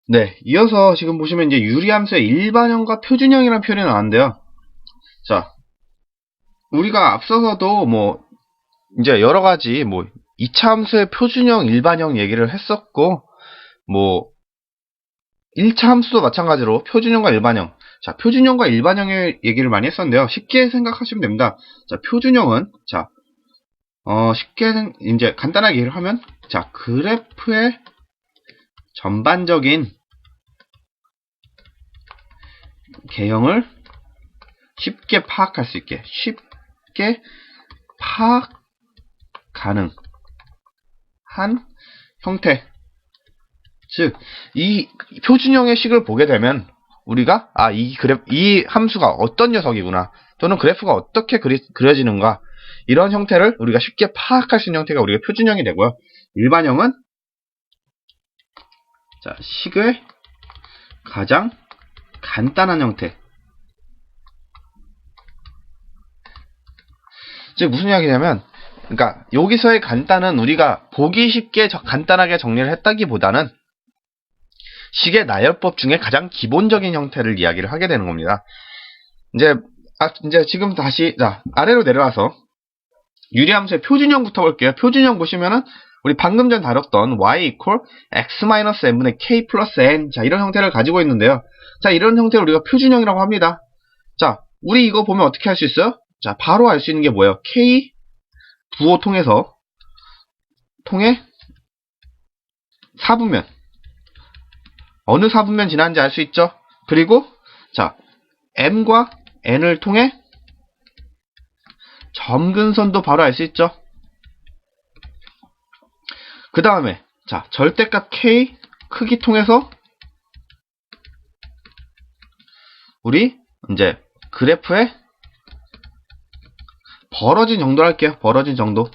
네, 이어서 지금 보시면 이제 유리함수의 일반형과 표준형이라는 표현이 나왔는데요. 자, 우리가 앞서서도 이제 여러 가지 2차 함수의 표준형, 일반형 얘기를 했었고, 1차 함수도 마찬가지로 표준형과 일반형. 자, 표준형과 일반형의 얘기를 많이 했었는데요. 쉽게 생각하시면 됩니다. 자, 표준형은, 이제 간단하게 얘기를 하면, 자, 그래프의 전반적인 개형을 쉽게 파악할 수 있게, 쉽게 파악 가능한 형태. 즉, 이 표준형의 식을 보게 되면 우리가 이 함수가 어떤 녀석이구나, 또는 그래프가 어떻게 그려지는가, 이런 형태를 우리가 쉽게 파악할 수 있는 형태가 우리가 표준형이 되고요. 일반형은 자, 식의 가장 간단한 형태. 즉 무슨 이야기냐면, 그러니까 여기서의 간단은 우리가 보기 쉽게 간단하게 정리를 했다기보다는 식의 나열법 중에 가장 기본적인 형태를 이야기를 하게 되는 겁니다. 이제 지금 다시 아래로 내려와서 유리함수의 표준형부터 볼게요. 표준형 보시면은 우리 방금 전 다뤘던 y equal x-n분의 k 플러스 n, 자, 이런 형태를 가지고 있는데요. 자, 이런 형태를 우리가 표준형이라고 합니다. 자, 우리 이거 보면 어떻게 할 수 있어요? 자, 바로 알 수 있는 게 뭐예요? k 부호 통해 4분면, 어느 4분면 지나는지 알 수 있죠? 그리고 자, m과 n을 통해 점근선도 바로 알 수 있죠? 그 다음에 자, 절대값 k 크기 통해서 우리 이제 그래프의 벌어진 정도로 할게요. 벌어진 정도.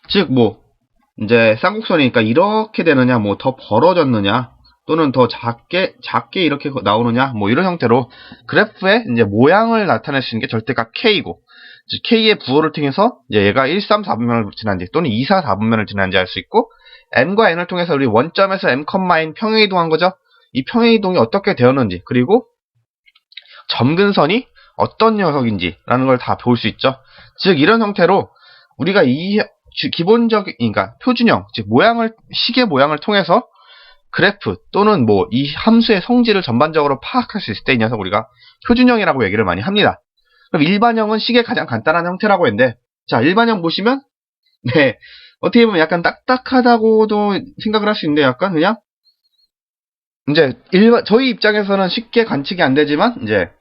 즉 이제 쌍곡선이니까 이렇게 되느냐, 더 벌어졌느냐, 또는 더 작게 이렇게 나오느냐, 이런 형태로 그래프의 이제 모양을 나타낼 수 있는 게 절대값 k이고, k의 부호를 통해서 이제 얘가 1, 3, 4분면을 지난지, 또는 2, 4, 4분면을 지난지 알 수 있고, m과 n을 통해서 우리 원점에서 m, n 평행 이동한 거죠. 이 평행 이동이 어떻게 되었는지, 그리고 점근선이 어떤 녀석인지라는 걸 다 볼 수 있죠. 즉 이런 형태로 우리가 이 기본적인, 그러니까 표준형, 즉 식의 모양을 통해서 그래프 또는 이 함수의 성질을 전반적으로 파악할 수 있을 때 이 녀석 우리가 표준형이라고 얘기를 많이 합니다. 그럼 일반형은 식의 가장 간단한 형태라고 했는데, 자, 일반형 보시면 네, 어떻게 보면 약간 딱딱하다고도 생각을 할 수 있는데, 약간 그냥 이제 저희 입장에서는 쉽게 관측이 안 되지만, 이제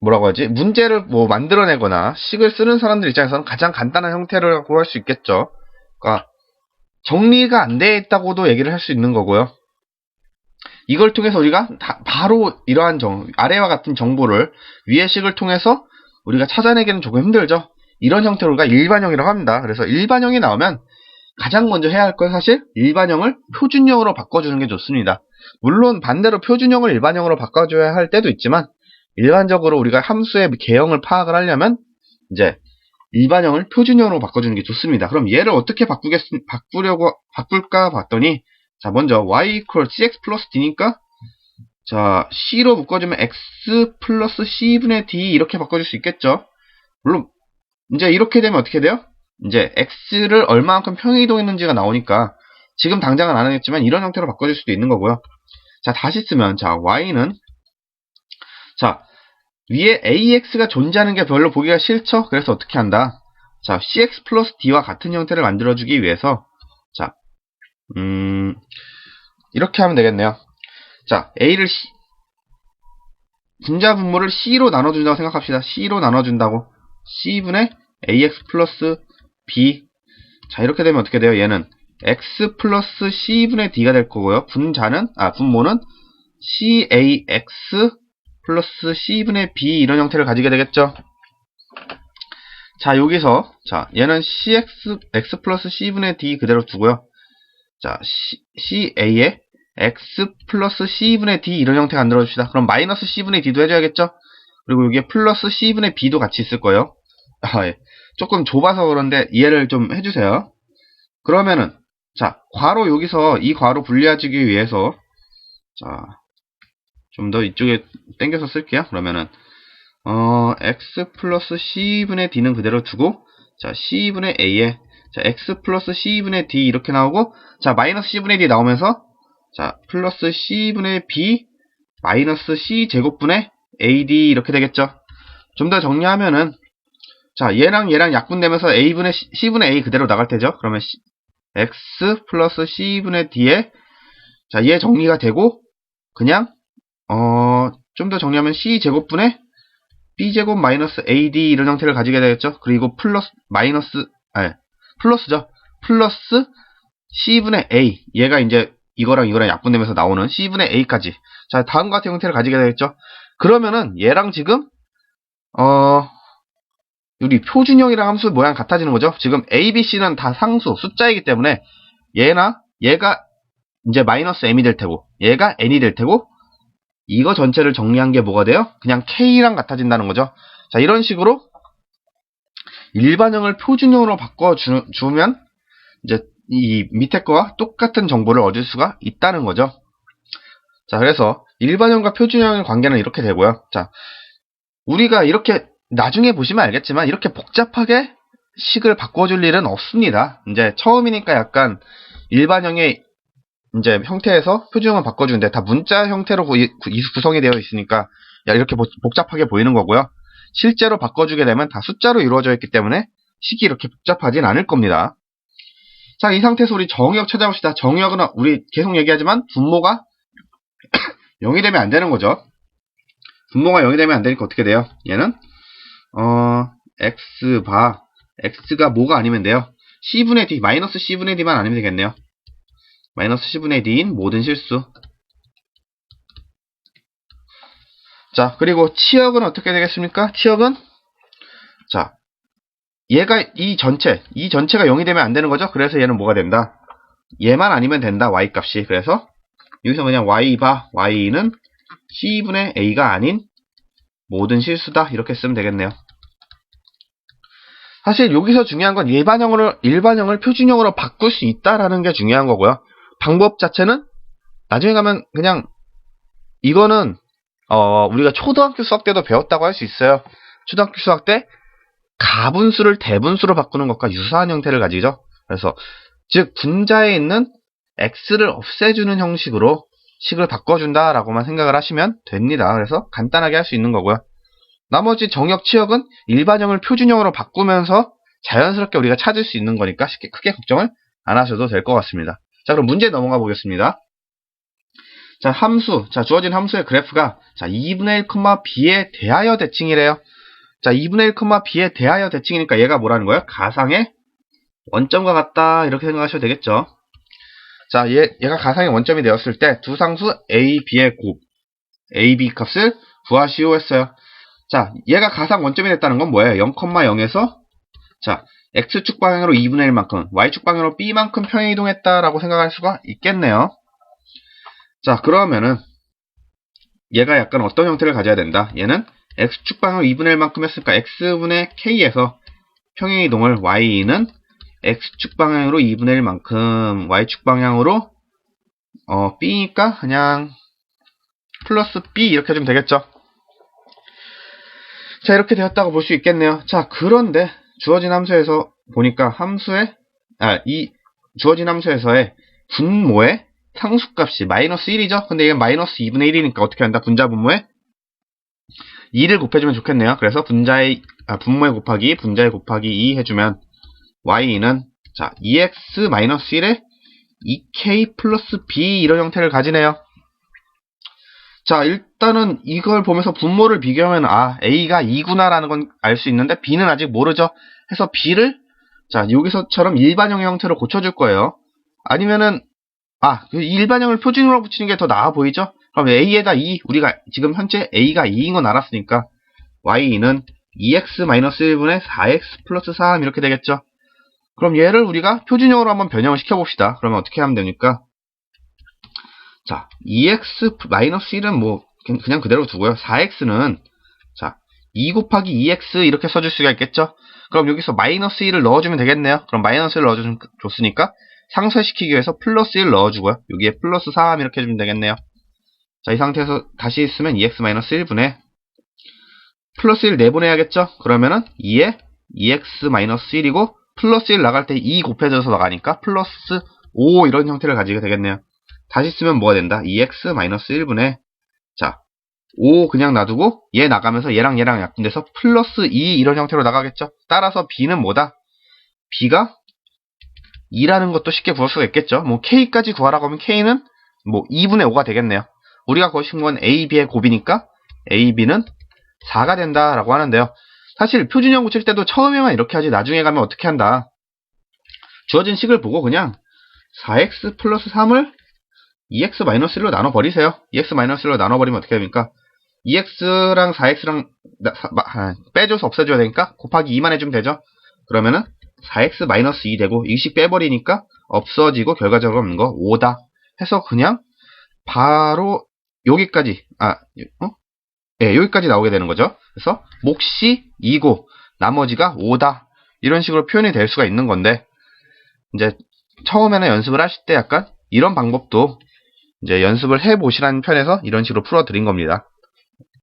뭐라고 하지? 문제를 만들어내거나 식을 쓰는 사람들 입장에서는 가장 간단한 형태라고 할 수 있겠죠. 그러니까 정리가 안 돼 있다고도 얘기를 할 수 있는 거고요. 이걸 통해서 우리가 바로 이러한 아래와 같은 정보를 위의 식을 통해서 우리가 찾아내기는 조금 힘들죠. 이런 형태로 우리가 일반형이라고 합니다. 그래서 일반형이 나오면 가장 먼저 해야 할 건 사실 일반형을 표준형으로 바꿔주는 게 좋습니다. 물론 반대로 표준형을 일반형으로 바꿔줘야 할 때도 있지만, 일반적으로 우리가 함수의 개형을 파악을 하려면 이제 일반형을 표준형으로 바꿔주는 게 좋습니다. 그럼 얘를 어떻게 바꿀까 봤더니, 자, 먼저 y equal cx 플러스 d니까 자, c로 묶어주면 x 플러스 c분의 d 이렇게 바꿔줄 수 있겠죠. 물론 이제 이렇게 되면 어떻게 돼요? 이제 x를 얼마만큼 평행이동했는지가 나오니까 지금 당장은 안 하겠지만 이런 형태로 바꿔줄 수도 있는 거고요. 자, 다시 쓰면 자, y는 자, 위에 AX가 존재하는 게 별로 보기가 싫죠? 그래서 어떻게 한다? 자, CX 플러스 D와 같은 형태를 만들어주기 위해서, 자, 이렇게 하면 되겠네요. 자, A를 분자 분모를 C로 나눠준다고 생각합시다. C로 나눠준다고. C분의 AX 플러스 B. 자, 이렇게 되면 어떻게 돼요? 얘는 X 플러스 C분의 D가 될 거고요. 분모는 CAX 플러스 C분의 B, 이런 형태를 가지게 되겠죠. 자, 여기서 자, 얘는 X 플러스 C분의 D 그대로 두고요. 자, CA에 X 플러스 C분의 D 이런 형태 만들어줍시다. 그럼 마이너스 C분의 D도 해줘야겠죠. 그리고 여기에 플러스 C분의 B도 같이 있을 거예요. 예. 조금 좁아서 그런데 이해를 좀 해주세요. 그러면은 자, 괄호 여기서 이 괄호 분리해주기 위해서 자, 좀 더 이쪽에 당겨서 쓸게요. 그러면은 x 플러스 c분의 d는 그대로 두고 자, c분의 a에 자, x 플러스 c분의 d 이렇게 나오고 자, 마이너스 c분의 d 나오면서 자, 플러스 c분의 b 마이너스 c 제곱분의 ad 이렇게 되겠죠. 좀 더 정리하면은 자, 얘랑 약분되면서 a분의 c분의 a 그대로 나갈 테죠. 그러면 x 플러스 c분의 d에 자, 얘 정리가 되고 그냥 좀 더 정리하면 c 제곱분의 b제곱 마이너스 ad 이런 형태를 가지게 되겠죠. 그리고 플러스죠. 플러스 c분의 a 얘가 이제 이거랑 약분되면서 나오는 c분의 a까지 자, 다음과 같은 형태를 가지게 되겠죠. 그러면은 얘랑 지금 우리 표준형이랑 함수 모양 같아지는 거죠. 지금 a, b, c는 다 상수 숫자이기 때문에 얘가 이제 마이너스 m이 될 테고 얘가 n이 될 테고 이거 전체를 정리한 게 뭐가 돼요? 그냥 k랑 같아진다는 거죠. 자, 이런 식으로 일반형을 표준형으로 바꿔주면 이제 이 밑에 거와 똑같은 정보를 얻을 수가 있다는 거죠. 자, 그래서 일반형과 표준형의 관계는 이렇게 되고요. 자, 우리가 이렇게 나중에 보시면 알겠지만 이렇게 복잡하게 식을 바꿔줄 일은 없습니다. 이제 처음이니까 약간 일반형의 이제 형태에서 표준형을 바꿔주는데 다 문자 형태로 구성이 되어 있으니까 이렇게 복잡하게 보이는 거고요. 실제로 바꿔주게 되면 다 숫자로 이루어져 있기 때문에 식이 이렇게 복잡하진 않을 겁니다. 자, 이 상태에서 우리 정의역 찾아봅시다. 정의역은 우리 계속 얘기하지만 분모가 0이 되면 안 되는 거죠. 분모가 0이 되면 안 되니까 어떻게 돼요? 얘는 x가 뭐가 아니면 돼요? c분의 d, 마이너스 c분의 d만 아니면 되겠네요. 마이너스 c분의 d인 모든 실수. 자, 그리고 치역은 어떻게 되겠습니까? 치역은 자, 얘가 이 전체가 0이 되면 안 되는 거죠. 그래서 얘는 뭐가 된다? 얘만 아니면 된다. y 값이. 그래서 여기서 그냥 y는 c분의 a가 아닌 모든 실수다. 이렇게 쓰면 되겠네요. 사실 여기서 중요한 건 일반형을 표준형으로 바꿀 수 있다라는 게 중요한 거고요. 방법 자체는 나중에 가면 그냥 이거는 우리가 초등학교 수학 때도 배웠다고 할 수 있어요. 초등학교 수학 때 가분수를 대분수로 바꾸는 것과 유사한 형태를 가지죠. 그래서 즉 분자에 있는 x를 없애주는 형식으로 식을 바꿔준다라고만 생각을 하시면 됩니다. 그래서 간단하게 할 수 있는 거고요. 나머지 정역, 치역은 일반형을 표준형으로 바꾸면서 자연스럽게 우리가 찾을 수 있는 거니까 크게 걱정을 안 하셔도 될 것 같습니다. 자, 그럼 문제 넘어가 보겠습니다. 자, 주어진 함수의 그래프가 2분의 1, b에 대하여 대칭이래요. 자, 2분의 1, b에 대하여 대칭이니까 얘가 뭐라는 거예요? 가상의 원점과 같다 이렇게 생각하셔도 되겠죠. 자, 얘가 가상의 원점이 되었을 때 두 상수 a, b의 곱 a, b 값을 구하시오 했어요. 자, 얘가 가상 원점이 됐다는 건 뭐예요? 0,0에서 자, x축 방향으로 2분의 1만큼, y축 방향으로 b만큼 평행이동했다라고 생각할 수가 있겠네요. 자, 그러면은 얘가 약간 어떤 형태를 가져야 된다? 얘는 x축 방향으로 2분의 1만큼 했으니까 x분의 k에서 평행이동을 y는 x축 방향으로 2분의 1만큼, y축 방향으로 b니까 그냥 플러스 b 이렇게 해주면 되겠죠. 자, 이렇게 되었다고 볼 수 있겠네요. 자, 그런데 주어진 함수에서 보니까 주어진 함수에서의 분모의 상수값이 마이너스 1이죠. 근데 이게 마이너스 2분의 1이니까 어떻게 한다? 분자 분모에 2를 곱해주면 좋겠네요. 그래서 분모에 곱하기 분자에 곱하기 2 해주면 y는 자 2x 마이너스 1에 2k 플러스 b 이런 형태를 가지네요. 자, 일단은 이걸 보면서 분모를 비교하면 a가 2구나 라는 건 알 수 있는데 b는 아직 모르죠. 해서 b를 자 여기서처럼 일반형의 형태로 고쳐줄 거예요. 아니면은 일반형을 표준으로 붙이는 게 더 나아 보이죠? 그럼 a에다 2 우리가 지금 현재 a가 2인 건 알았으니까 y는 2x-1분의 4x 플러스 3 이렇게 되겠죠. 그럼 얘를 우리가 표준형으로 한번 변형을 시켜봅시다. 그러면 어떻게 하면 됩니까? 자, 2x-1은 뭐 그냥 그대로 두고요. 4x는 자 2 곱하기 2x 이렇게 써줄 수가 있겠죠. 그럼 여기서 마이너스 1을 넣어주면 되겠네요. 그럼 마이너스 1을 넣어줬으니까 상쇄시키기 위해서 플러스 1 넣어주고요. 여기에 플러스 3 이렇게 해주면 되겠네요. 자, 이 상태에서 다시 쓰면 2x-1분의 플러스 1 내보내야겠죠? 그러면은 2에 2x-1이고 플러스 1 나갈 때 2 곱해져서 나가니까 플러스 5 이런 형태를 가지게 되겠네요. 다시 쓰면 뭐가 된다? 2x-1분의 자, 5 그냥 놔두고 얘 나가면서 얘랑 약분돼서 플러스 2 이런 형태로 나가겠죠? 따라서 b는 뭐다? b가 2라는 것도 쉽게 구할 수가 있겠죠? 뭐 k까지 구하라고 하면 k는 뭐 2분의 5가 되겠네요. 우리가 구하신 건 a, b의 곱이니까 a, b는 4가 된다라고 하는데요. 사실 표준형 고칠 때도 처음에만 이렇게 하지 나중에 가면 어떻게 한다? 주어진 식을 보고 그냥 4x 플러스 3을 2x-1로 나눠버리세요. 2x-1로 나눠버리면 어떻게 됩니까? 2x랑 4x랑 빼줘서 없애줘야 되니까 곱하기 2만 해주면 되죠. 그러면은 4x-2 되고 이식 빼버리니까 없어지고 결과적으로 없는 거 5다 해서 그냥 바로 여기까지 여기까지 나오게 되는 거죠. 그래서 몫이 2고 나머지가 5다 이런 식으로 표현이 될 수가 있는 건데 이제 처음에는 연습을 하실 때 약간 이런 방법도 이제 연습을 해보시라는 편에서 이런 식으로 풀어드린 겁니다.